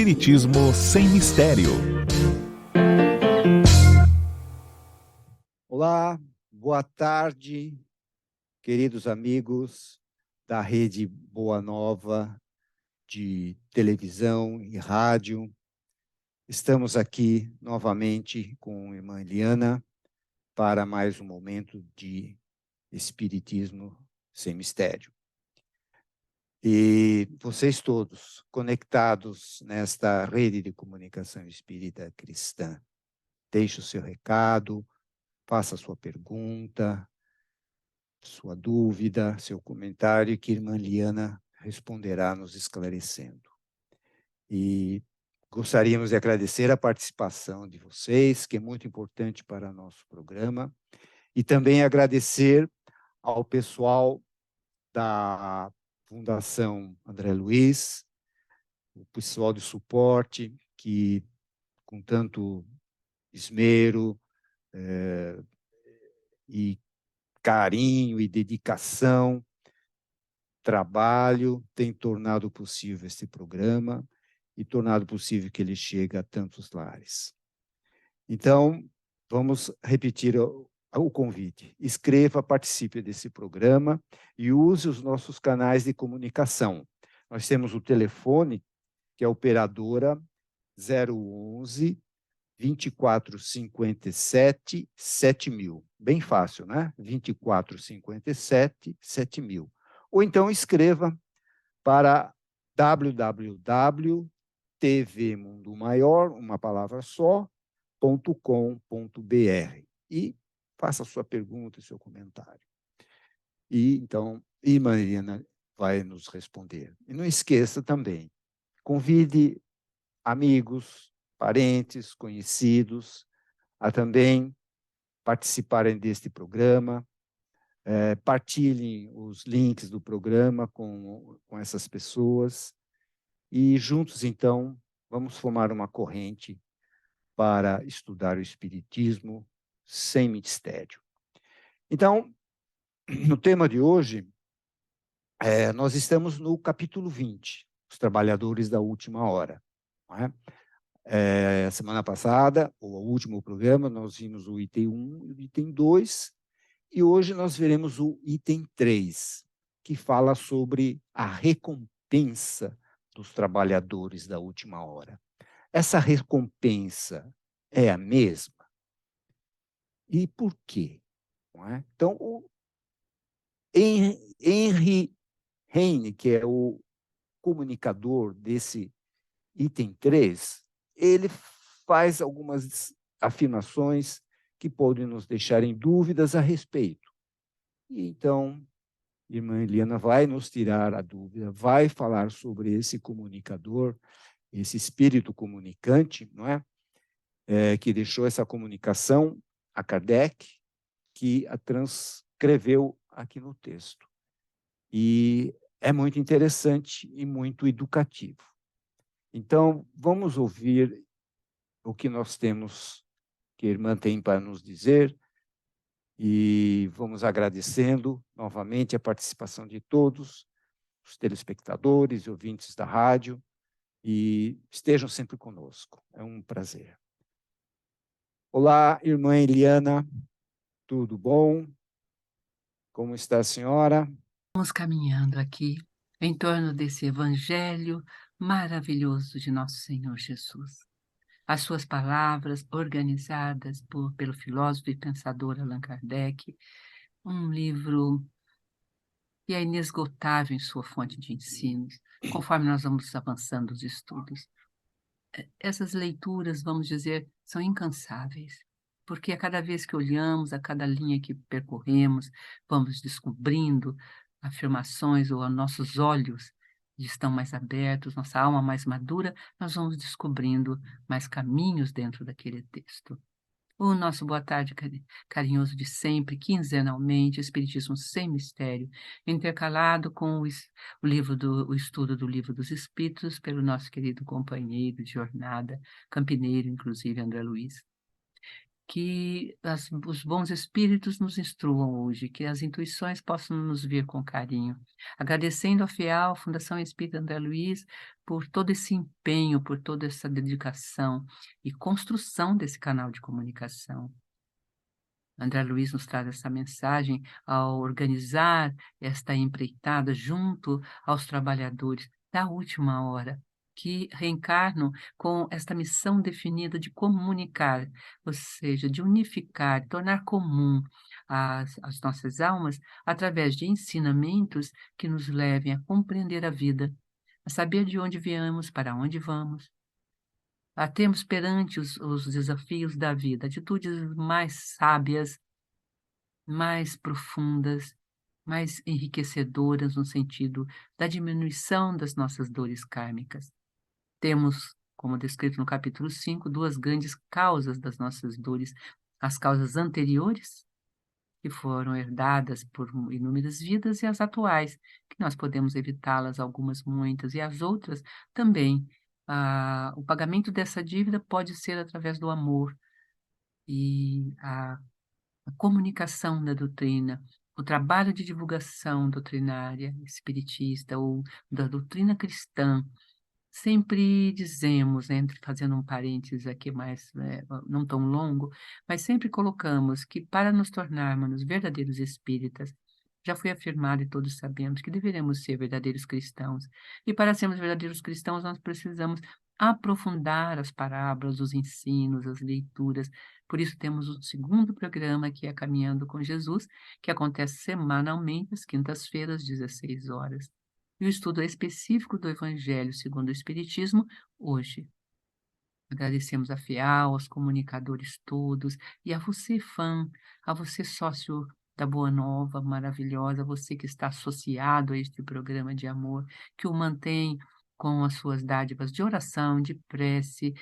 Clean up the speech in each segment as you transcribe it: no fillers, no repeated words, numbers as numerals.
Espiritismo sem mistério. Olá, boa tarde, queridos amigos da Rede Boa Nova de televisão e rádio. Estamos aqui novamente com a irmã Eliana para mais um momento de Espiritismo sem mistério. E vocês todos conectados nesta rede de comunicação espírita cristã, deixe o seu recado, faça a sua pergunta, sua dúvida, seu comentário, que a irmã Liana responderá nos esclarecendo. E gostaríamos de agradecer a participação de vocês, que é muito importante para nosso programa, e também agradecer ao pessoal da Fundação André Luiz, o pessoal de suporte, que com tanto esmero e carinho e dedicação, trabalho, tem tornado possível este programa e tornado possível que ele chegue a tantos lares. Então, vamos repetir o convite. Escreva, participe desse programa e use os nossos canais de comunicação. Nós temos o telefone, que é a operadora 011 2457 7000. Bem fácil, né? 2457 7000. Ou então escreva para www.tvmundomaior, uma palavra só, .com.br e faça a sua pergunta e seu comentário. E então, Marina vai nos responder. E não esqueça também, convide amigos, parentes, conhecidos a também participarem deste programa, partilhem os links do programa com essas pessoas e juntos, então, vamos formar uma corrente para estudar o Espiritismo sem mistério. Então, no tema de hoje, nós estamos no capítulo 20, Os Trabalhadores da Última Hora. Não é? Semana passada, ou o último programa, nós vimos o item 1 e o item 2, e hoje nós veremos o item 3, que fala sobre a recompensa dos trabalhadores da última hora. Essa recompensa é a mesma? E por quê? Não é? Então, o Henry Heine, que é o comunicador desse item 3, ele faz algumas afirmações que podem nos deixar em dúvidas a respeito. E então, a irmã Eliana vai nos tirar a dúvida, vai falar sobre esse comunicador, esse espírito comunicante, não é? Que deixou essa comunicação a Kardec, que a transcreveu aqui no texto. E é muito interessante e muito educativo. Então, vamos ouvir o que nós temos, que a irmã tem para nos dizer, e vamos agradecendo novamente a participação de todos, os telespectadores e ouvintes da rádio, e estejam sempre conosco. É um prazer. Olá, irmã Eliana, tudo bom? Como está a senhora? Vamos caminhando aqui em torno desse evangelho maravilhoso de nosso Senhor Jesus. As suas palavras organizadas pelo filósofo e pensador Allan Kardec, um livro que é inesgotável em sua fonte de ensinos, conforme nós vamos avançando os estudos. Essas leituras, vamos dizer, são incansáveis, porque a cada vez que olhamos, a cada linha que percorremos, vamos descobrindo afirmações, ou nossos olhos estão mais abertos, nossa alma mais madura, nós vamos descobrindo mais caminhos dentro daquele texto. O nosso boa tarde carinhoso de sempre, quinzenalmente, Espiritismo sem mistério, intercalado com o estudo do Livro dos Espíritos, pelo nosso querido companheiro de jornada, campineiro, inclusive, André Luiz. que os bons espíritos nos instruam hoje, que as intuições possam nos vir com carinho. Agradecendo à FEAL, Fundação Espírita André Luiz, por todo esse empenho, por toda essa dedicação e construção desse canal de comunicação. André Luiz nos traz essa mensagem ao organizar esta empreitada junto aos trabalhadores da última hora, que reencarnam com esta missão definida de comunicar, ou seja, de unificar, tornar comum as nossas almas através de ensinamentos que nos levem a compreender a vida, a saber de onde viemos, para onde vamos, a termos perante os desafios da vida atitudes mais sábias, mais profundas, mais enriquecedoras no sentido da diminuição das nossas dores kármicas. Temos, como descrito no capítulo 5, duas grandes causas das nossas dores: as causas anteriores, que foram herdadas por inúmeras vidas, e as atuais, que nós podemos evitá-las, algumas, muitas, e as outras também. O pagamento dessa dívida pode ser através do amor e a comunicação da doutrina, o trabalho de divulgação doutrinária espiritista ou da doutrina cristã. Sempre dizemos, fazendo um parênteses aqui mais, não tão longo, mas sempre colocamos que para nos tornarmos verdadeiros espíritas, já foi afirmado e todos sabemos que deveremos ser verdadeiros cristãos. E para sermos verdadeiros cristãos, nós precisamos aprofundar as parábolas, os ensinos, as leituras. Por isso temos o segundo programa, que é Caminhando com Jesus, que acontece semanalmente, às quintas-feiras, 16 horas. E o estudo específico do Evangelho segundo o Espiritismo, hoje. Agradecemos a FEAL, aos comunicadores todos, e a você, fã, a você, sócio da Boa Nova, maravilhosa, você que está associado a este programa de amor, que o mantém com as suas dádivas de oração, de prece,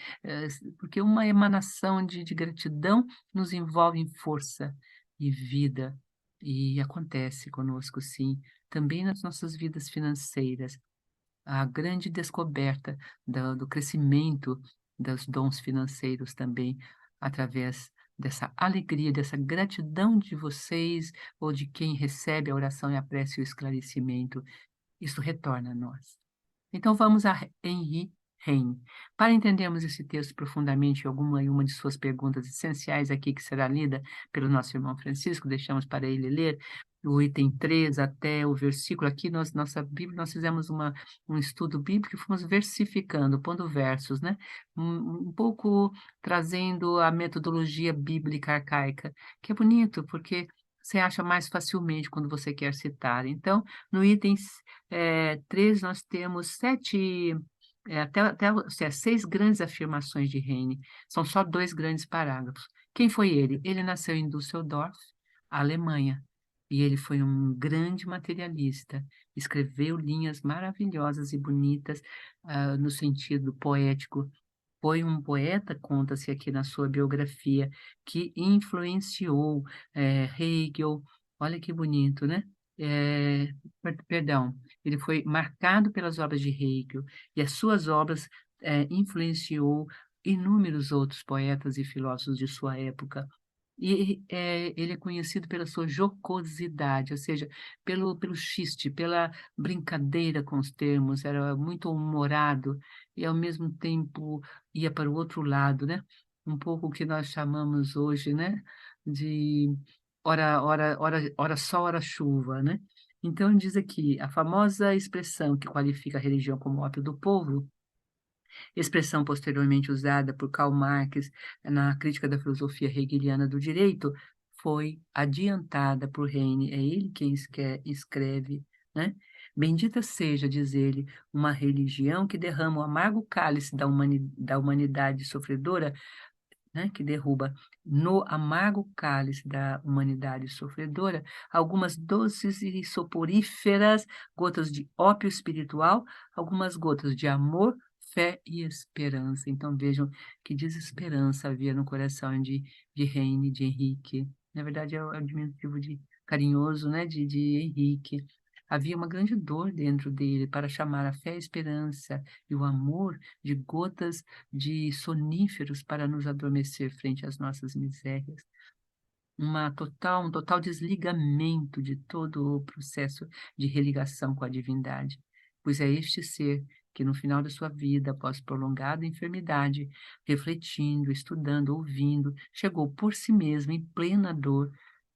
porque uma emanação de gratidão nos envolve em força e vida, e acontece conosco, sim, também nas nossas vidas financeiras. A grande descoberta do crescimento dos dons financeiros também, através dessa alegria, dessa gratidão de vocês ou de quem recebe a oração e a prece e o esclarecimento, isso retorna a nós. Então vamos a Henri Heine. Para entendermos esse texto profundamente, uma de suas perguntas essenciais aqui, que será lida pelo nosso irmão Francisco, deixamos para ele ler, o item 3 até o versículo. Aqui, nossa Bíblia, nós fizemos um estudo bíblico e fomos versificando, pondo versos, né? Um pouco trazendo a metodologia bíblica arcaica, que é bonito, porque você acha mais facilmente quando você quer citar. Então, no item 3, nós temos 6 grandes afirmações de Heine. São só 2 grandes parágrafos. Quem foi ele? Ele nasceu em Düsseldorf, Alemanha, e ele foi um grande materialista. Escreveu linhas maravilhosas e bonitas, no sentido poético. Foi um poeta, conta-se aqui na sua biografia, que influenciou Hegel. Olha que bonito, né? Perdão, ele foi marcado pelas obras de Hegel, e as suas obras influenciou inúmeros outros poetas e filósofos de sua época. E ele é conhecido pela sua jocosidade, ou seja, pelo xiste, pela brincadeira com os termos. Era muito humorado e, ao mesmo tempo, ia para o outro lado, né? Um pouco o que nós chamamos hoje, né, de ora sol, ora chuva, né? Então, diz aqui, a famosa expressão que qualifica a religião como ópio do povo, expressão posteriormente usada por Karl Marx na crítica da filosofia hegeliana do direito, foi adiantada por Heine. É ele quem escreve, né? Bendita seja, diz ele, uma religião que derrama o amargo cálice da humanidade sofredora, né, que derruba no amargo cálice da humanidade sofredora algumas doces e soporíferas gotas de ópio espiritual, algumas gotas de amor, fé e esperança. Então vejam que desesperança havia no coração de Heine, de Henrique. Na verdade é o diminutivo de carinhoso, né, de Henrique. havia uma grande dor dentro dele para chamar a fé, a esperança e o amor de gotas de soníferos para nos adormecer frente às nossas misérias. Um total desligamento de todo o processo de religação com a divindade, pois é este ser que no final da sua vida, após prolongada enfermidade, refletindo, estudando, ouvindo, chegou por si mesmo em plena dor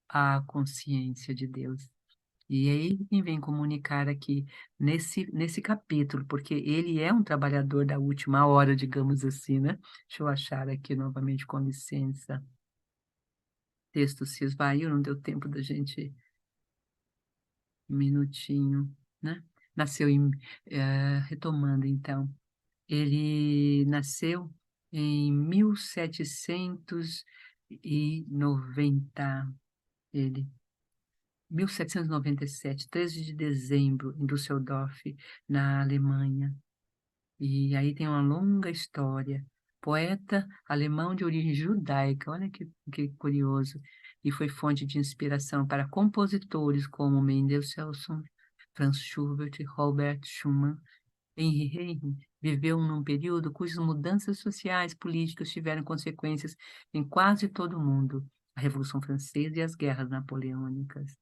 à consciência de Deus. E é ele quem vem comunicar aqui nesse capítulo, porque ele é um trabalhador da última hora, digamos assim, né? Deixa eu achar aqui novamente, com licença. O texto se esvaiu, não deu tempo da gente, um minutinho, né? Nasceu retomando então, ele nasceu em 1790, ele 1797, 13 de dezembro, em Düsseldorf, na Alemanha. E aí tem uma longa história. Poeta alemão de origem judaica, olha que curioso. E foi fonte de inspiração para compositores como Mendelssohn, Franz Schubert, Robert Schumann. Henry Heine viveu num período cujas mudanças sociais e políticas tiveram consequências em quase todo o mundo, a Revolução Francesa e as guerras napoleônicas.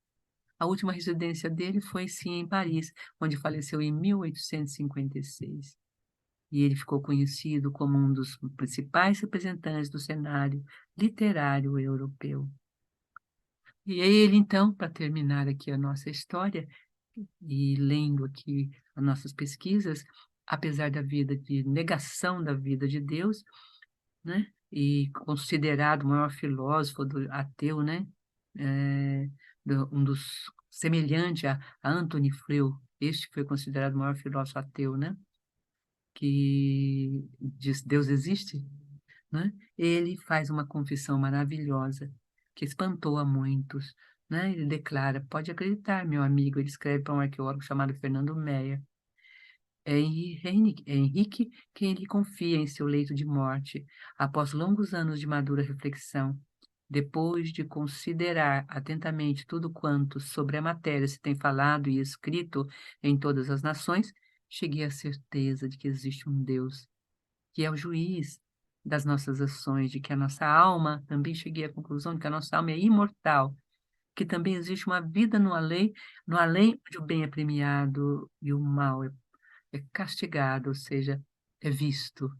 A última residência dele foi, sim, em Paris, onde faleceu em 1856. E ele ficou conhecido como um dos principais representantes do cenário literário europeu. E ele, então, para terminar aqui a nossa história, e lendo aqui as nossas pesquisas, apesar da vida de negação da vida de Deus, né, e considerado o maior filósofo ateu, né, é, um dos semelhante a Antony Flew, este foi considerado o maior filósofo ateu, né, que diz Deus existe, né? Ele faz uma confissão maravilhosa que espantou a muitos, né? Ele declara: pode acreditar, meu amigo. Ele escreve para um arqueólogo chamado Fernando Meyer. É Henrique quem lhe confia em seu leito de morte, após longos anos de madura reflexão. Depois de considerar atentamente tudo quanto sobre a matéria se tem falado e escrito em todas as nações, cheguei à certeza de que existe um Deus, que é o juiz das nossas ações, de que a nossa alma, também cheguei à conclusão de que a nossa alma é imortal, que também existe uma vida no além onde o bem é premiado e o mal é castigado, ou seja, é visto.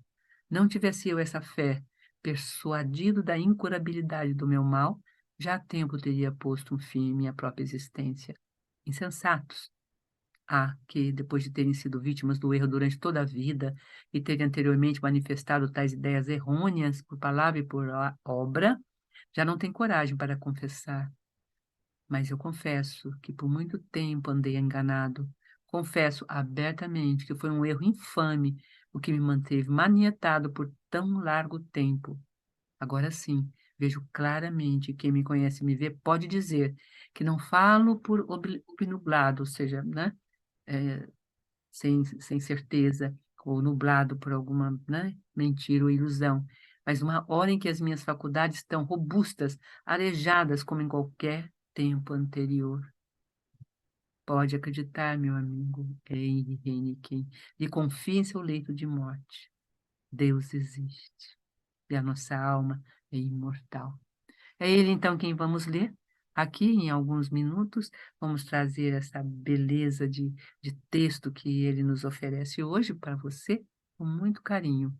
Não tivesse eu essa fé, persuadido da incurabilidade do meu mal, já há tempo teria posto um fim em minha própria existência. Insensatos, que, depois de terem sido vítimas do erro durante toda a vida e terem anteriormente manifestado tais ideias errôneas por palavra e por obra, já não têm coragem para confessar. Mas eu confesso que por muito tempo andei enganado. Confesso abertamente que foi um erro infame o que me manteve manietado por tão largo tempo. Agora sim, vejo claramente, quem me conhece e me vê pode dizer que não falo por obnublado, ou seja, né, sem certeza, ou nublado por alguma, né, mentira ou ilusão, mas uma hora em que as minhas faculdades estão robustas, arejadas como em qualquer tempo anterior. Pode acreditar, meu amigo, Henry Heineken, e confie em seu leito de morte. Deus existe e a nossa alma é imortal. É ele, então, quem vamos ler. Aqui, em alguns minutos, vamos trazer essa beleza de texto que ele nos oferece hoje para você, com muito carinho,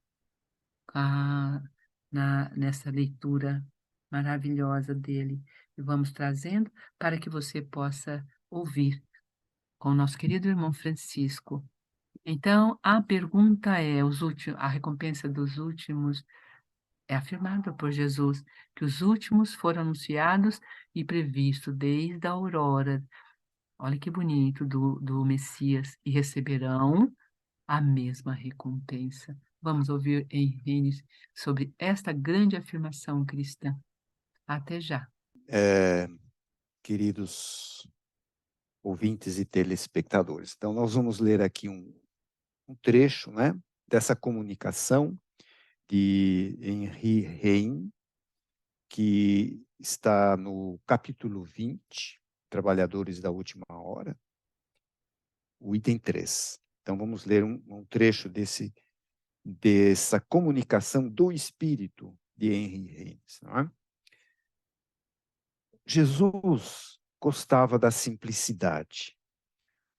nessa leitura maravilhosa dele. E vamos trazendo para que você possa ouvir com o nosso querido irmão Francisco. Então, a pergunta é: a recompensa dos últimos é afirmada por Jesus, que os últimos foram anunciados e previstos desde a aurora, olha que bonito, do Messias, e receberão a mesma recompensa. Vamos ouvir Henrique sobre esta grande afirmação cristã. Até já. Queridos ouvintes e telespectadores, então nós vamos ler aqui um trecho, né, dessa comunicação de Henri Heine, que está no capítulo 20, Trabalhadores da Última Hora, o item 3. Então, vamos ler um trecho dessa comunicação do Espírito de Henry Haynes. Não é? Jesus gostava da simplicidade,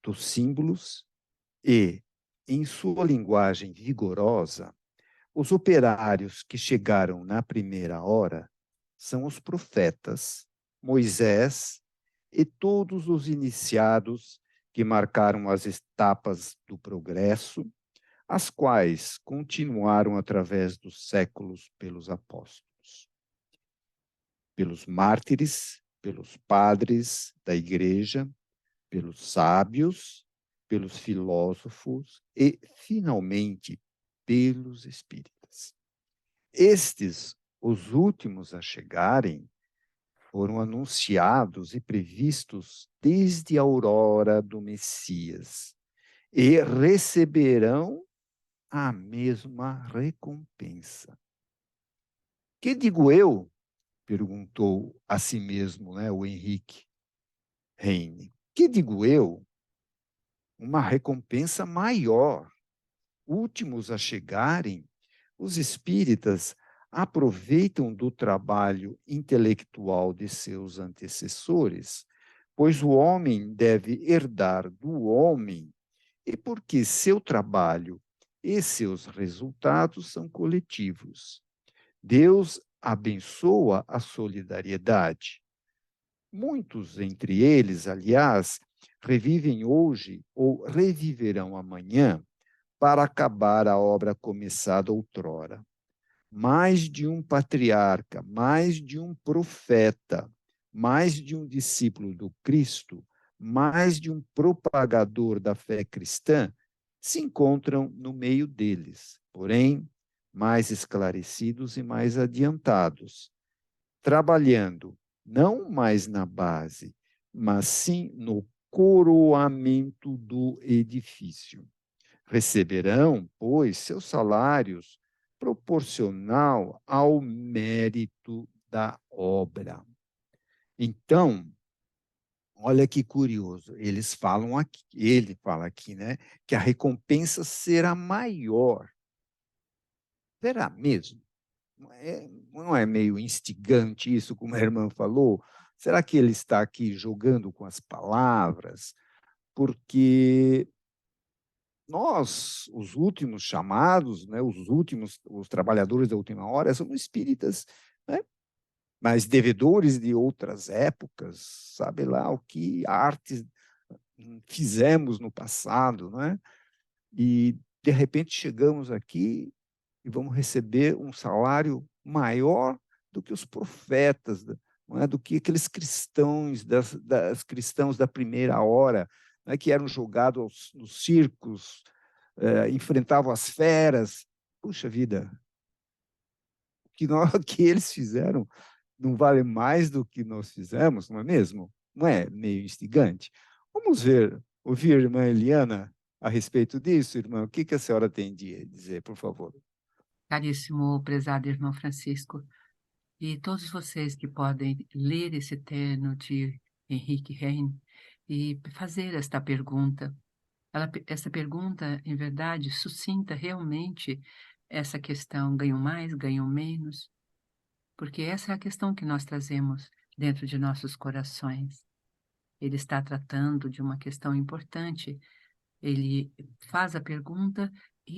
dos símbolos e, em sua linguagem vigorosa, os operários que chegaram na primeira hora são os profetas, Moisés e todos os iniciados que marcaram as etapas do progresso, as quais continuaram através dos séculos pelos apóstolos, pelos mártires, pelos padres da igreja, pelos sábios, pelos filósofos e, finalmente, pelos espíritas. Estes, os últimos a chegarem, foram anunciados e previstos desde a aurora do Messias e receberão a mesma recompensa. Que digo eu? Perguntou a si mesmo, né, o Henrique Heine. Que digo eu? Uma recompensa maior. Últimos a chegarem, os espíritas aproveitam do trabalho intelectual de seus antecessores, pois o homem deve herdar do homem, e porque seu trabalho e seus resultados são coletivos. Deus abençoa a solidariedade. Muitos entre eles, aliás, revivem hoje ou reviverão amanhã para acabar a obra começada outrora. Mais de um patriarca, mais de um profeta, mais de um discípulo do Cristo, mais de um propagador da fé cristã se encontram no meio deles, porém, mais esclarecidos e mais adiantados, trabalhando não mais na base, mas sim no coroamento do edifício. Receberão, pois, seus salários proporcional ao mérito da obra. Então, olha que curioso, ele fala aqui, né, que a recompensa será maior. Será mesmo? Não é meio instigante isso, como a irmã falou? Será que ele está aqui jogando com as palavras? Porque nós, os últimos chamados, né, os trabalhadores da última hora, somos espíritas, né, mas devedores de outras épocas, sabe lá o que artes fizemos no passado, né? E de repente chegamos aqui e vamos receber um salário maior do que os profetas, não é? Do que aqueles cristãos das cristãos da primeira hora, né, que eram jogados nos circos, enfrentavam as feras. Puxa vida, o que, que eles fizeram não vale mais do que nós fizemos, não é mesmo? Não é meio instigante? Vamos ouvir a irmã Eliana a respeito disso, irmã. O que, que a senhora tem de dizer, por favor? Caríssimo, prezado irmão Francisco, e todos vocês que podem ler esse terno de Henrique Heine e fazer esta pergunta. Essa pergunta, em verdade, sucinta realmente essa questão: ganho mais, ganho menos? Porque essa é a questão que nós trazemos dentro de nossos corações. Ele está tratando de uma questão importante. Ele faz a pergunta,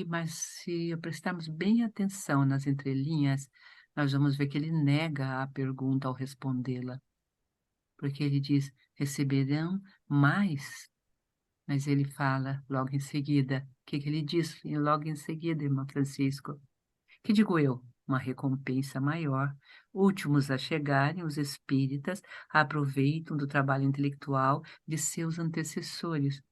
mas se prestarmos bem atenção nas entrelinhas, nós vamos ver que ele nega a pergunta ao respondê-la, porque ele diz: receberão mais, mas ele fala logo em seguida. O que ele diz logo em seguida, irmão Francisco? Que digo eu? Uma recompensa maior. Últimos a chegarem, os espíritas aproveitam do trabalho intelectual de seus antecessores,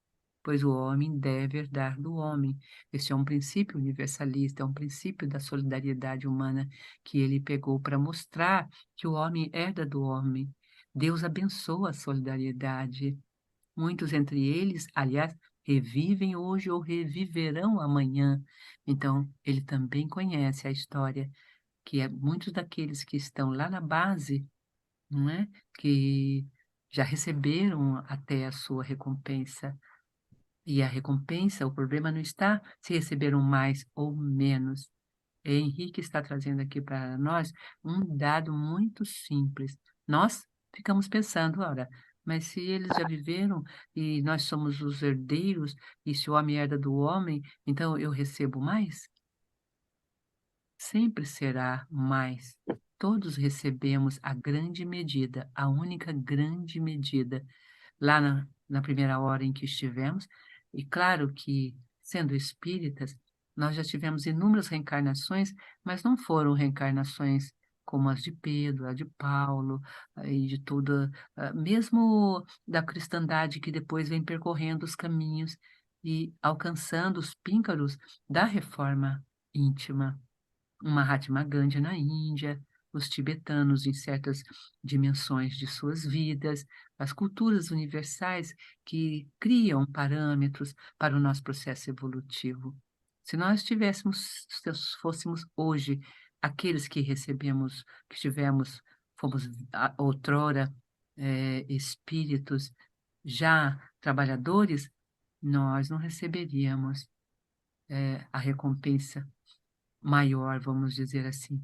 pois o homem deve herdar do homem. Este é um princípio universalista, é um princípio da solidariedade humana que ele pegou para mostrar que o homem herda do homem. Deus abençoa a solidariedade. Muitos entre eles, aliás, revivem hoje ou reviverão amanhã. Então, ele também conhece a história, que é muitos daqueles que estão lá na base, não é? Que já receberam até a sua recompensa. E a recompensa, o problema não está se receberam mais ou menos. Henrique está trazendo aqui para nós um dado muito simples. Nós ficamos pensando, ora, mas se eles já viveram e nós somos os herdeiros, e se o homem herda do homem, então eu recebo mais? Sempre será mais. Todos recebemos a grande medida, a única grande medida, lá na primeira hora em que estivemos. E claro que, sendo espíritas, nós já tivemos inúmeras reencarnações, mas não foram reencarnações como as de Pedro, a de Paulo, e de toda, mesmo da cristandade que depois vem percorrendo os caminhos e alcançando os píncaros da reforma íntima. O Mahatma Gandhi na Índia, os tibetanos em certas dimensões de suas vidas, as culturas universais que criam parâmetros para o nosso processo evolutivo. Se nós tivéssemos, se fôssemos hoje aqueles que recebemos, que tivemos, fomos outrora espíritos já trabalhadores, nós não receberíamos a recompensa maior, vamos dizer assim,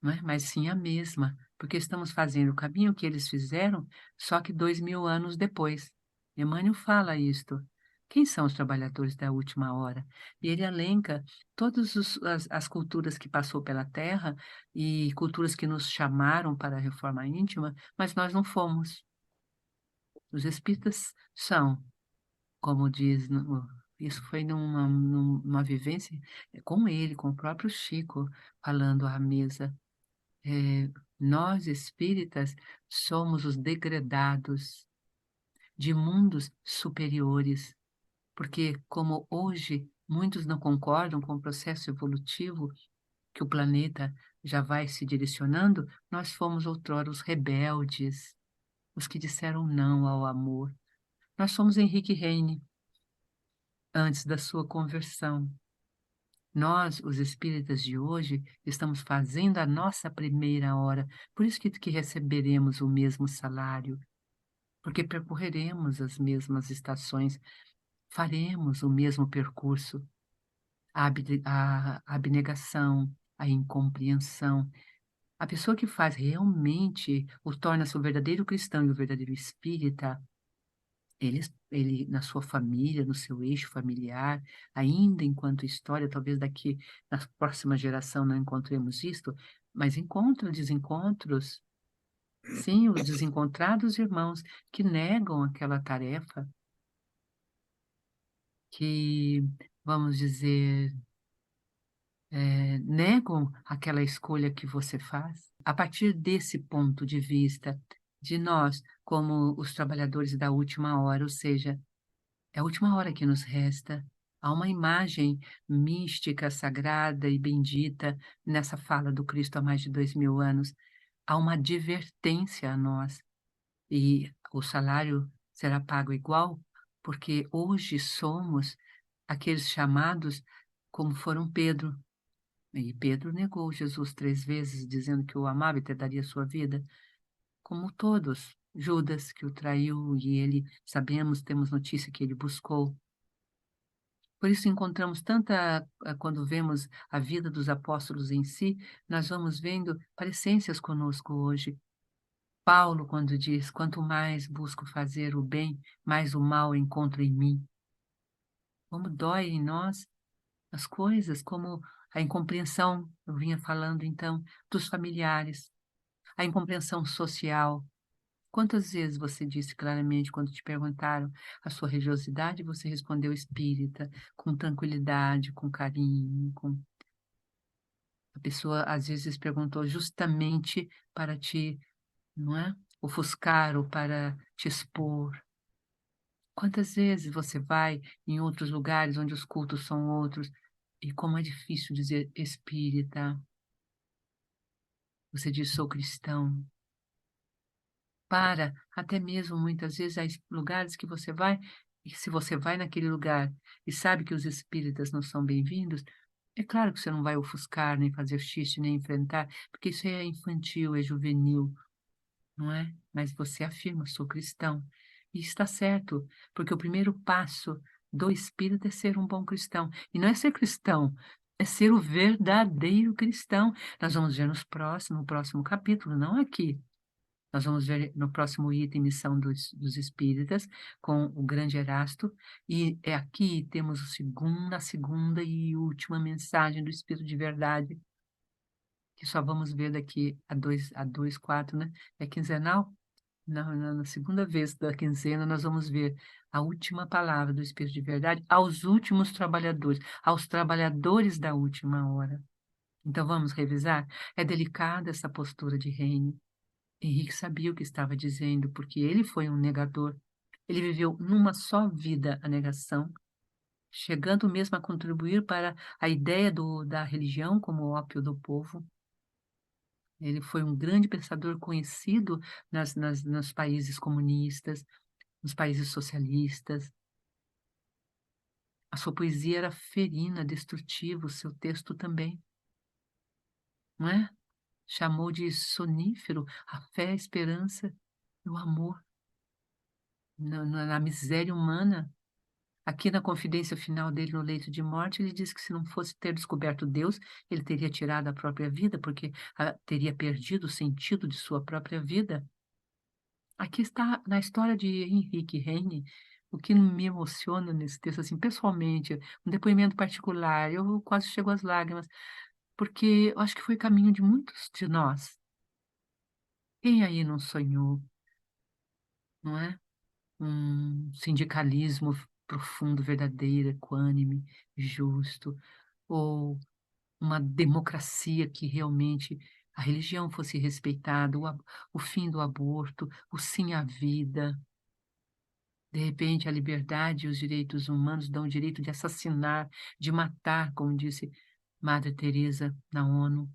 não é? Mas sim a mesma, porque estamos fazendo o caminho que eles fizeram, só que 2000 anos depois. Emmanuel fala isto. Quem são os trabalhadores da última hora? E ele elenca todas as culturas que passou pela Terra e culturas que nos chamaram para a reforma íntima, mas nós não fomos. Os espíritas são, como diz, isso foi numa vivência com ele, com o próprio Chico, falando à mesa. Nós espíritas somos os degradados de mundos superiores, porque como hoje muitos não concordam com o processo evolutivo que o planeta já vai se direcionando, nós fomos outrora os rebeldes, os que disseram não ao amor. Nós somos Henrique Heine, antes da sua conversão. Nós, os espíritas de hoje, estamos fazendo a nossa primeira hora, por isso que receberemos o mesmo salário, porque percorreremos as mesmas estações, faremos o mesmo percurso, a abnegação, a incompreensão. A pessoa que faz realmente, o torna-se o verdadeiro cristão e o verdadeiro espírita, ele, na sua família, no seu eixo familiar, ainda enquanto história, talvez daqui na próxima geração não encontremos isto, mas encontra desencontros, sim, os desencontrados irmãos que negam aquela tarefa, que, vamos dizer, negam aquela escolha que você faz. A partir desse ponto de vista de nós, como os trabalhadores da última hora, ou seja, é a última hora que nos resta. Há uma imagem mística, sagrada e bendita nessa fala do Cristo há mais de 2000 anos. Há uma advertência a nós. E o salário será pago igual, porque hoje somos aqueles chamados como foram Pedro. E Pedro negou Jesus 3 vezes, dizendo que o amava e te daria sua vida, como todos. Judas, que o traiu, e ele, sabemos, temos notícia que ele buscou. Por isso encontramos quando vemos a vida dos apóstolos em si, nós vamos vendo parecências conosco hoje. Paulo, quando diz, quanto mais busco fazer o bem, mais o mal encontro em mim. Como dói em nós as coisas, como a incompreensão, eu vinha falando então, dos familiares, a incompreensão social. Quantas vezes você disse claramente, quando te perguntaram a sua religiosidade, você respondeu espírita, com tranquilidade, com carinho, com... A pessoa às vezes perguntou justamente para te, não é? Ofuscar ou para te expor. Quantas vezes você vai em outros lugares onde os cultos são outros, e como é difícil dizer espírita, você diz sou cristão. Até mesmo muitas vezes há lugares que você vai, e se você vai naquele lugar e sabe que os espíritas não são bem-vindos, é claro que você não vai ofuscar, nem fazer xixi, nem enfrentar, porque isso é infantil, é juvenil, não é? Mas você afirma, sou cristão. E está certo, porque o primeiro passo do espírito é ser um bom cristão. E não é ser cristão, é ser o verdadeiro cristão. Nós vamos ver no próximo capítulo, não aqui. Nós vamos ver no próximo item, missão dos espíritas, com o grande Erasto, e é aqui temos a segunda e última mensagem do Espírito de Verdade, que só vamos ver daqui a dois, quatro, né? É quinzenal? Na segunda vez da quinzena, nós vamos ver a última palavra do Espírito de Verdade aos últimos trabalhadores, aos trabalhadores da última hora. Então, vamos revisar? É delicada essa postura de Heine. Henrique sabia o que estava dizendo, porque ele foi um negador. Ele viveu numa só vida a negação, chegando mesmo a contribuir para a ideia da religião como ópio do povo. Ele foi um grande pensador conhecido nos países comunistas, nos países socialistas. A sua poesia era ferina, destrutiva, o seu texto também, não é? Chamou de sonífero a fé, a esperança e o amor na miséria humana. Aqui na confidência final dele no leito de morte, ele diz que se não fosse ter descoberto Deus, ele teria tirado a própria vida, porque teria perdido o sentido de sua própria vida. Aqui está, na história de Henrique Heine, o que me emociona nesse texto, assim, pessoalmente, um depoimento particular, eu quase chego às lágrimas, porque eu acho que foi caminho de muitos de nós. Quem aí não sonhou, não é? Um sindicalismo profundo, verdadeiro, equânime, justo, ou uma democracia que realmente a religião fosse respeitada, o fim do aborto, o sim à vida. De repente, a liberdade e os direitos humanos dão o direito de assassinar, de matar, como disse Madre Teresa na ONU.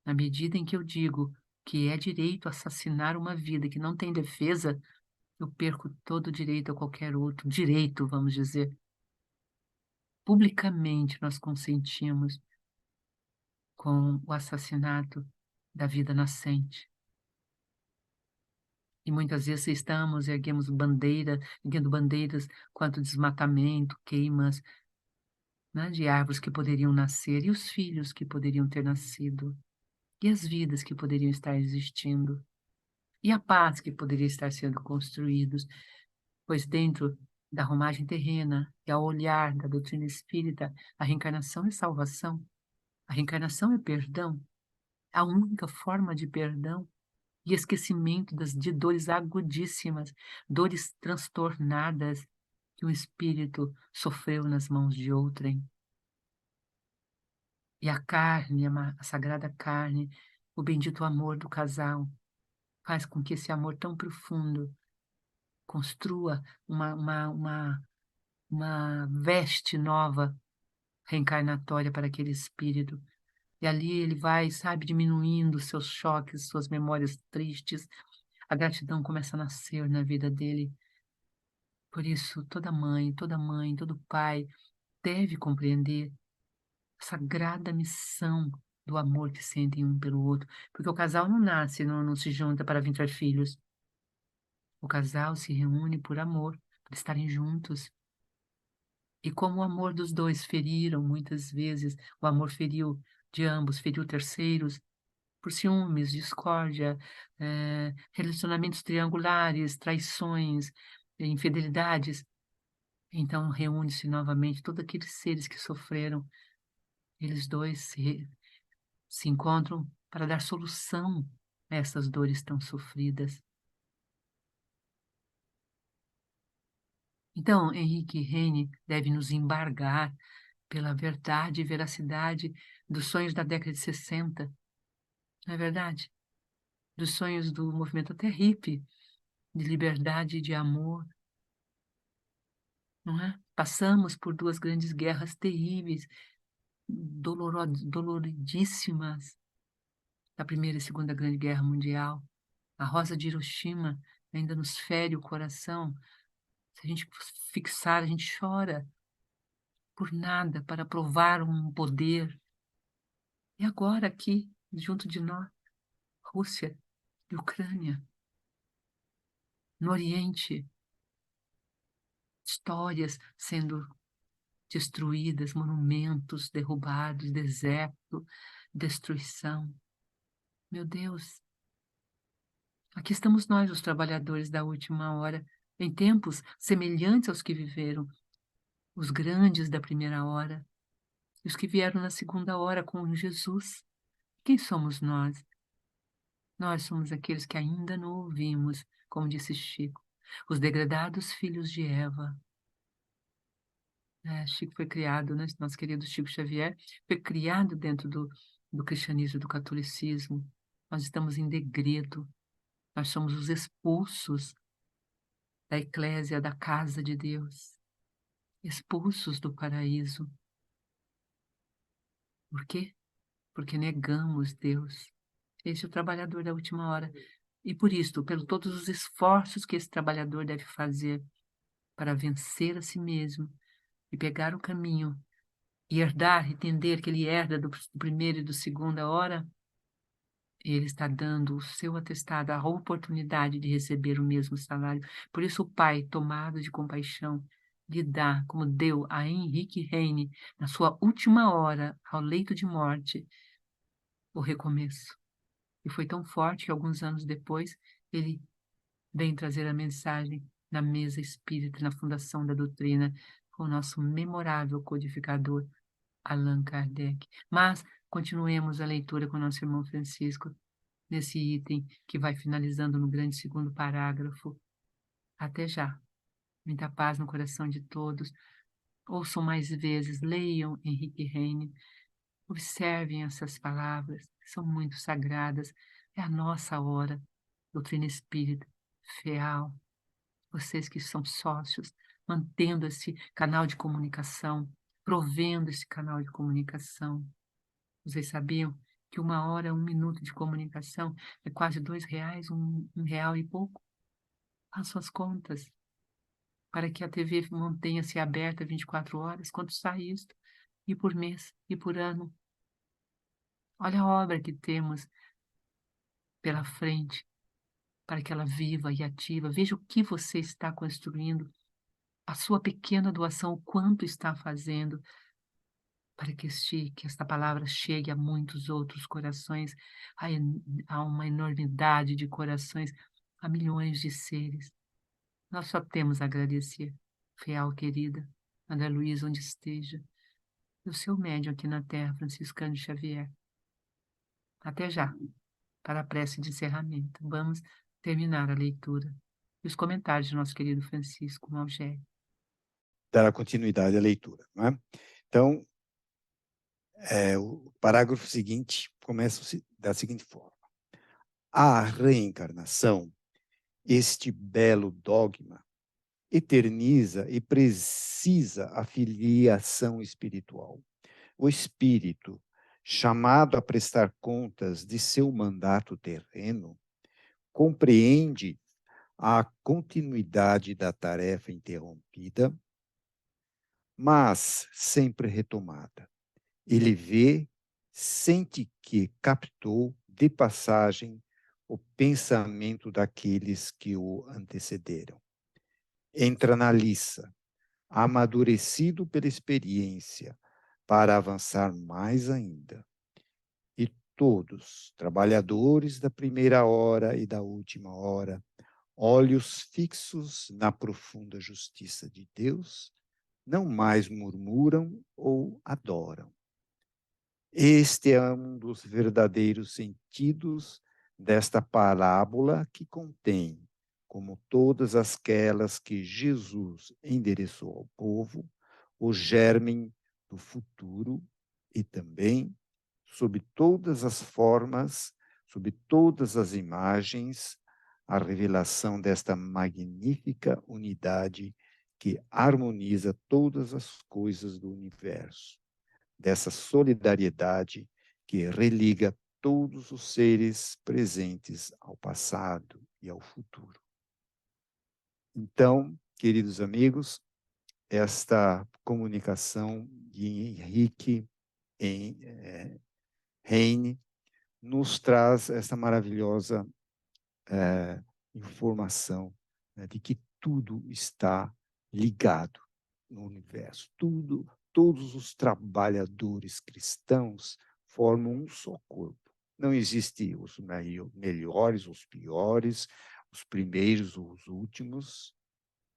Na medida em que eu digo que é direito assassinar uma vida que não tem defesa, eu perco todo o direito a qualquer outro direito, vamos dizer. Publicamente nós consentimos com o assassinato da vida nascente. E muitas vezes erguendo bandeiras quanto desmatamento, queimas, né, de árvores que poderiam nascer, e os filhos que poderiam ter nascido, e as vidas que poderiam estar existindo, e a paz que poderia estar sendo construída, pois dentro da romagem terrena e ao olhar da doutrina espírita, a reencarnação é salvação, a reencarnação é perdão, a única forma de perdão e esquecimento de dores agudíssimas, dores transtornadas que o espírito sofreu nas mãos de outrem. E a carne, a sagrada carne, o bendito amor do casal, faz com que esse amor tão profundo construa uma veste nova, reencarnatória para aquele espírito. E ali ele vai, sabe, diminuindo seus choques, suas memórias tristes. A gratidão começa a nascer na vida dele. Por isso, toda mãe, todo pai deve compreender a sagrada missão do amor que sentem um pelo outro. Porque o casal não nasce, não se junta para vir ter filhos. O casal se reúne por amor, por estarem juntos. E como o amor dos dois feriram muitas vezes, o amor feriu de ambos, feriu terceiros, por ciúmes, discórdia, relacionamentos triangulares, traições, infidelidades. Então reúne-se novamente todos aqueles seres que sofreram. Eles dois se encontram para dar solução a essas dores tão sofridas. Então, Henrique Heine deve nos embargar pela verdade e veracidade dos sonhos da década de 60, não é verdade? Dos sonhos do movimento até hippie, de liberdade e de amor, não é? Passamos por duas grandes guerras terríveis, doloridíssimas, a Primeira e Segunda Grande Guerra Mundial. A rosa de Hiroshima ainda nos fere o coração. Se a gente fixar, a gente chora por nada, para provar um poder. E agora aqui, junto de nós, Rússia e Ucrânia, no Oriente, histórias sendo destruídas, monumentos derrubados, deserto, destruição. Meu Deus, aqui estamos nós, os trabalhadores da última hora, em tempos semelhantes aos que viveram os grandes da primeira hora e os que vieram na segunda hora com Jesus. Quem somos nós? Nós somos aqueles que ainda não ouvimos, como disse Chico, os degradados filhos de Eva. Chico foi criado, né, nosso querido Chico Xavier, foi criado dentro do cristianismo, do catolicismo. Nós estamos em degredo, nós somos os expulsos da eclésia, da casa de Deus, expulsos do paraíso. Por quê? Porque negamos Deus. Esse é o trabalhador da última hora. E por isto, pelo todos os esforços que esse trabalhador deve fazer para vencer a si mesmo e pegar o caminho e herdar, entender que ele herda do primeiro e do segunda hora, ele está dando o seu atestado, a oportunidade de receber o mesmo salário. Por isso o pai, tomado de compaixão, lhe dá, como deu a Henrique Heine, na sua última hora, ao leito de morte, o recomeço. E foi tão forte que alguns anos depois ele vem trazer a mensagem na mesa espírita, na fundação da doutrina, com o nosso memorável codificador, Allan Kardec. Mas continuemos a leitura com o nosso irmão Francisco, nesse item que vai finalizando no grande segundo parágrafo. Até já. Muita paz no coração de todos. Ouçam mais vezes, leiam Henrique Heine, observem essas palavras, são muito sagradas. É a nossa hora. Doutrina espírita, FEAL, vocês que são sócios, mantendo esse canal de comunicação, provendo esse canal de comunicação. Vocês sabiam que 1 hora, 1 minuto de comunicação é quase R$ 2, R$ 1 e pouco? Façam as contas. Para que a TV mantenha-se aberta 24 horas, quanto sai isso? E por mês, e por ano. Olha a obra que temos pela frente, para que ela viva e ativa. Veja o que você está construindo, a sua pequena doação, o quanto está fazendo para que esta palavra chegue a muitos outros corações, a uma enormidade de corações, a milhões de seres. Nós só temos a agradecer, Fiel querida, André Luiz, onde esteja, e o seu médium aqui na Terra, Franciscano Xavier. Até já, para a prece de encerramento. Vamos terminar a leitura e os comentários do nosso querido Francisco Malgé. Dará continuidade à leitura, não é? Então, o parágrafo seguinte começa da seguinte forma: a reencarnação, este belo dogma, eterniza e precisa a filiação espiritual. O espírito, chamado a prestar contas de seu mandato terreno, compreende a continuidade da tarefa interrompida, mas sempre retomada. Ele vê, sente que captou de passagem o pensamento daqueles que o antecederam. Entra na liça, amadurecido pela experiência, para avançar mais ainda. E todos, trabalhadores da primeira hora e da última hora, olhos fixos na profunda justiça de Deus, não mais murmuram ou adoram. Este é um dos verdadeiros sentidos desta parábola que contém, como todas aquelas que Jesus endereçou ao povo, o germe do futuro e também, sob todas as formas, sob todas as imagens, a revelação desta magnífica unidade que harmoniza todas as coisas do universo, dessa solidariedade que religa todos os seres presentes ao passado e ao futuro. Então, queridos amigos, esta comunicação de Henrique Heine nos traz essa maravilhosa informação, né, de que tudo está ligado no universo. Todos os trabalhadores cristãos formam um só corpo. Não existe os melhores, os piores, os primeiros ou os últimos,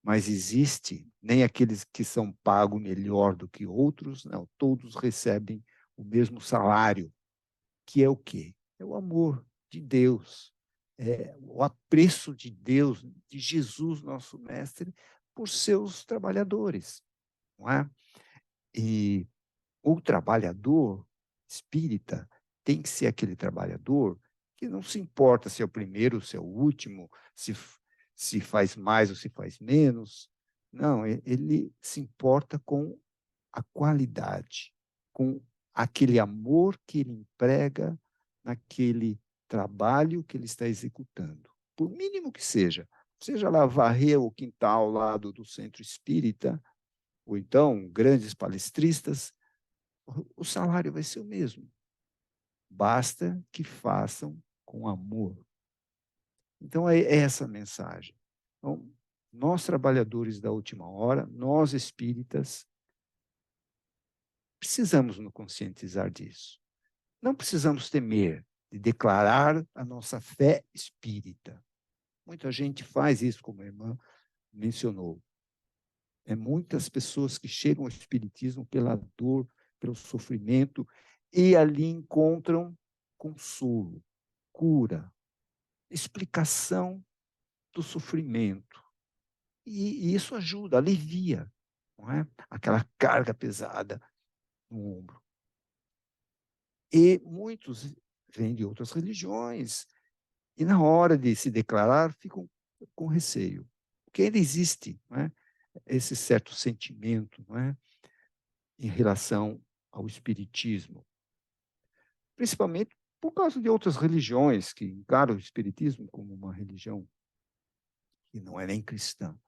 mas existe nem aqueles que são pagos melhor do que outros, não, todos recebem o mesmo salário, que é o quê? É o amor de Deus, é o apreço de Deus, de Jesus, nosso mestre, por seus trabalhadores, não é? E o trabalhador espírita tem que ser aquele trabalhador que não se importa se é o primeiro, se é o último, se faz mais ou se faz menos. Não, ele se importa com a qualidade, com aquele amor que ele emprega naquele trabalho que ele está executando. Por mínimo que seja lá varrer o quintal ao lado do centro espírita, ou então grandes palestristas, o salário vai ser o mesmo. Basta que façam com amor. Então, é essa a mensagem. Então, nós, trabalhadores da última hora, nós espíritas, precisamos nos conscientizar disso. Não precisamos temer de declarar a nossa fé espírita. Muita gente faz isso, como a irmã mencionou. Muitas pessoas que chegam ao espiritismo pela dor, pelo sofrimento, e ali encontram consolo, cura, explicação do sofrimento. E isso ajuda, alivia, não é? Aquela carga pesada no ombro. E muitos vêm de outras religiões e, na hora de se declarar, ficam com receio. Porque ainda existe, não é? Esse certo sentimento, não é? Em relação ao espiritismo. Principalmente por causa de outras religiões que encaram o espiritismo como uma religião que não é nem cristã.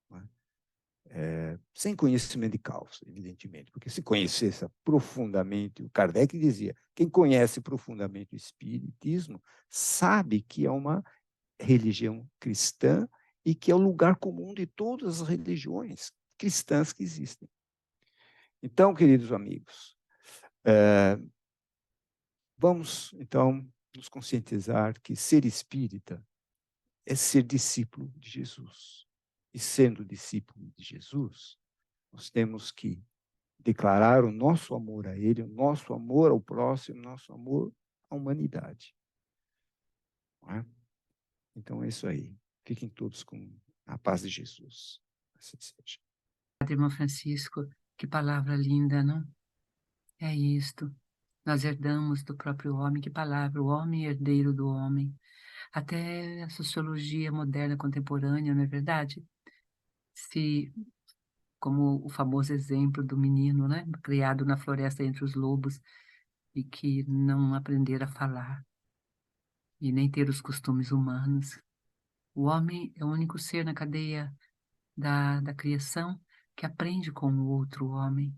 Não é? Sem conhecimento de causa, evidentemente, porque se conhecesse profundamente, o Kardec dizia, quem conhece profundamente o espiritismo sabe que é uma religião cristã e que é o lugar comum de todas as religiões cristãs que existem. Então, queridos amigos, vamos, então, nos conscientizar que ser espírita é ser discípulo de Jesus. E sendo discípulo de Jesus, nós temos que declarar o nosso amor a Ele, o nosso amor ao próximo, o nosso amor à humanidade. Não é? Então é isso aí. Fiquem todos com a paz de Jesus. Assim seja. Padre Irmão Francisco, que palavra linda, não? É isto. Nós herdamos do próprio homem, que palavra, o homem herdeiro do homem. Até a sociologia moderna contemporânea, não é verdade? Se, como o famoso exemplo do menino, né? Criado na floresta entre os lobos e que não aprender a falar e nem ter os costumes humanos. O homem é o único ser na cadeia da criação que aprende com o outro homem.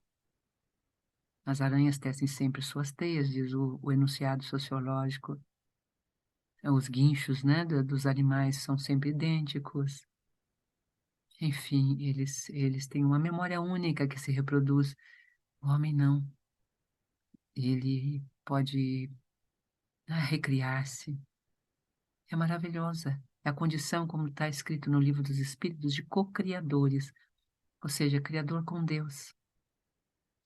As aranhas tecem sempre suas teias, diz o enunciado sociológico. Os guinchos, né, dos animais são sempre idênticos. Enfim, eles têm uma memória única que se reproduz. O homem não. Ele pode recriar-se. É maravilhosa. É a condição, como está escrito no Livro dos Espíritos, de co-criadores, ou seja, criador com Deus.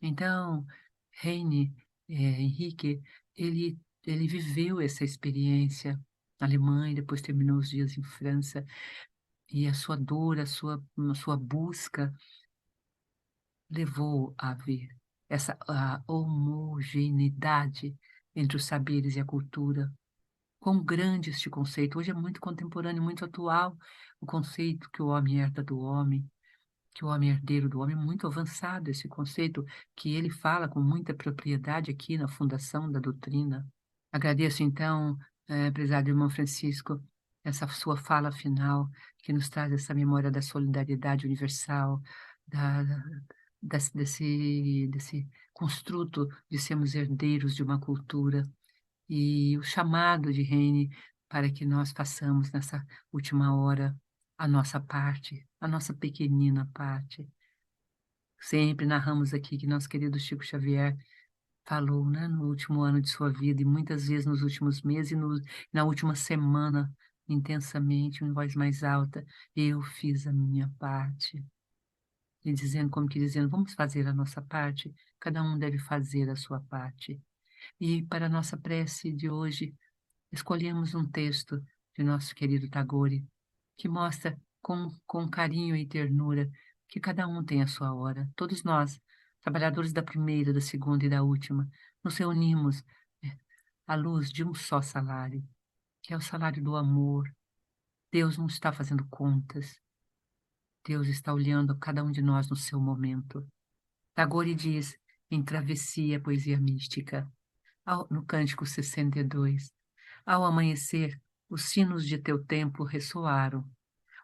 Então, Heine, Henrique, ele viveu essa experiência na Alemanha, depois terminou os dias em França, e a sua dor, a sua busca levou a ver a homogeneidade entre os saberes e a cultura. Quão grande este conceito! Hoje é muito contemporâneo, muito atual, o conceito que o homem herda do homem, que o homem é herdeiro do homem, é muito avançado esse conceito, que ele fala com muita propriedade aqui na fundação da doutrina. Agradeço, então, prezado irmão Francisco, essa sua fala final, que nos traz essa memória da solidariedade universal, da, desse construto de sermos herdeiros de uma cultura, e o chamado de Heine para que nós façamos nessa última hora a nossa parte, a nossa pequenina parte. Sempre narramos aqui que nosso querido Chico Xavier falou, né, no último ano de sua vida, e muitas vezes nos últimos meses, e na última semana, intensamente, em voz mais alta, eu fiz a minha parte. E dizendo, como que dizendo, vamos fazer a nossa parte, cada um deve fazer a sua parte. E para a nossa prece de hoje, escolhemos um texto de nosso querido Tagore, que mostra com carinho e ternura que cada um tem a sua hora. Todos nós, trabalhadores da primeira, da segunda e da última, nos reunimos à luz de um só salário, que é o salário do amor. Deus não está fazendo contas. Deus está olhando cada um de nós no seu momento. Tagore diz, em Travessia, Poesia Mística, no Cântico 62, ao amanhecer, os sinos de teu templo ressoaram.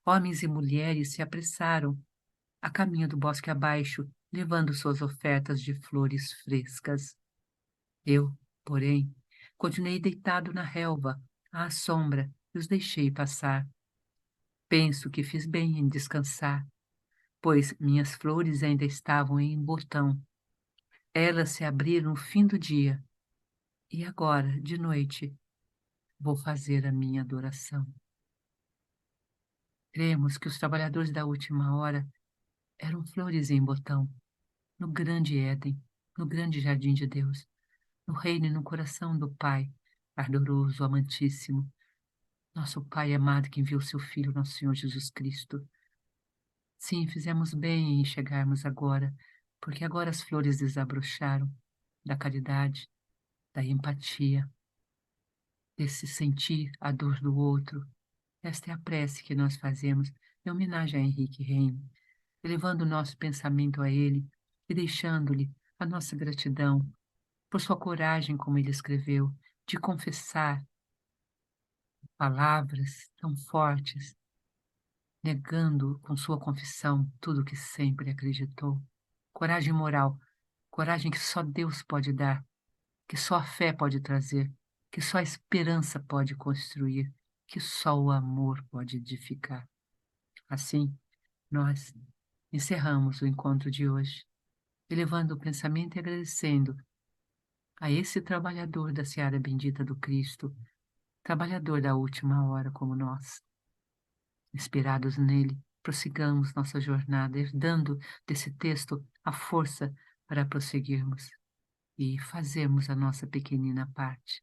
Homens e mulheres se apressaram, a caminho do bosque abaixo, levando suas ofertas de flores frescas. Eu, porém, continuei deitado na relva, à sombra, e os deixei passar. Penso que fiz bem em descansar, pois minhas flores ainda estavam em botão. Elas se abriram no fim do dia, e agora, de noite, vou fazer a minha adoração. Cremos que os trabalhadores da última hora eram flores em botão, no grande Éden, no grande jardim de Deus, no reino e no coração do Pai, ardoroso, amantíssimo, nosso Pai amado que enviou seu Filho, nosso Senhor Jesus Cristo. Sim, fizemos bem em chegarmos agora, porque agora as flores desabrocharam da caridade, da empatia, desse sentir a dor do outro. Esta é a prece que nós fazemos em homenagem a Henrique Heine, elevando o nosso pensamento a ele e deixando-lhe a nossa gratidão por sua coragem, como ele escreveu, de confessar palavras tão fortes, negando com sua confissão tudo o que sempre acreditou. Coragem moral, coragem que só Deus pode dar, que só a fé pode trazer, que só a esperança pode construir, que só o amor pode edificar. Assim, nós encerramos o encontro de hoje, elevando o pensamento e agradecendo a esse trabalhador da seara bendita do Cristo, trabalhador da última hora como nós. Inspirados nele, prossigamos nossa jornada, herdando desse texto a força para prosseguirmos e fazermos a nossa pequenina parte.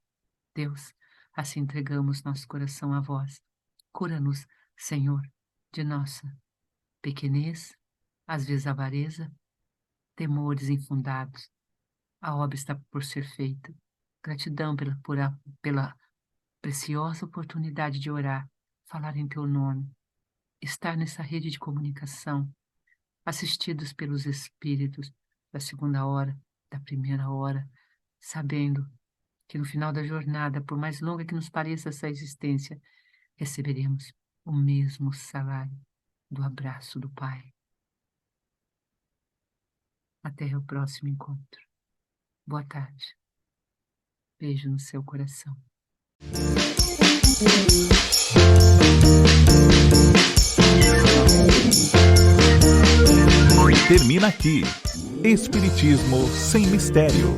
Deus, assim entregamos nosso coração a vós. Cura-nos, Senhor, de nossa pequenez, às vezes avareza, temores infundados. A obra está por ser feita. Gratidão pela preciosa oportunidade de orar, falar em teu nome, estar nessa rede de comunicação, assistidos pelos Espíritos da segunda hora, da primeira hora, sabendo que no final da jornada, por mais longa que nos pareça essa existência, receberemos o mesmo salário do abraço do Pai. Até o próximo encontro. Boa tarde. Beijo no seu coração. Termina aqui Espiritismo sem Mistério.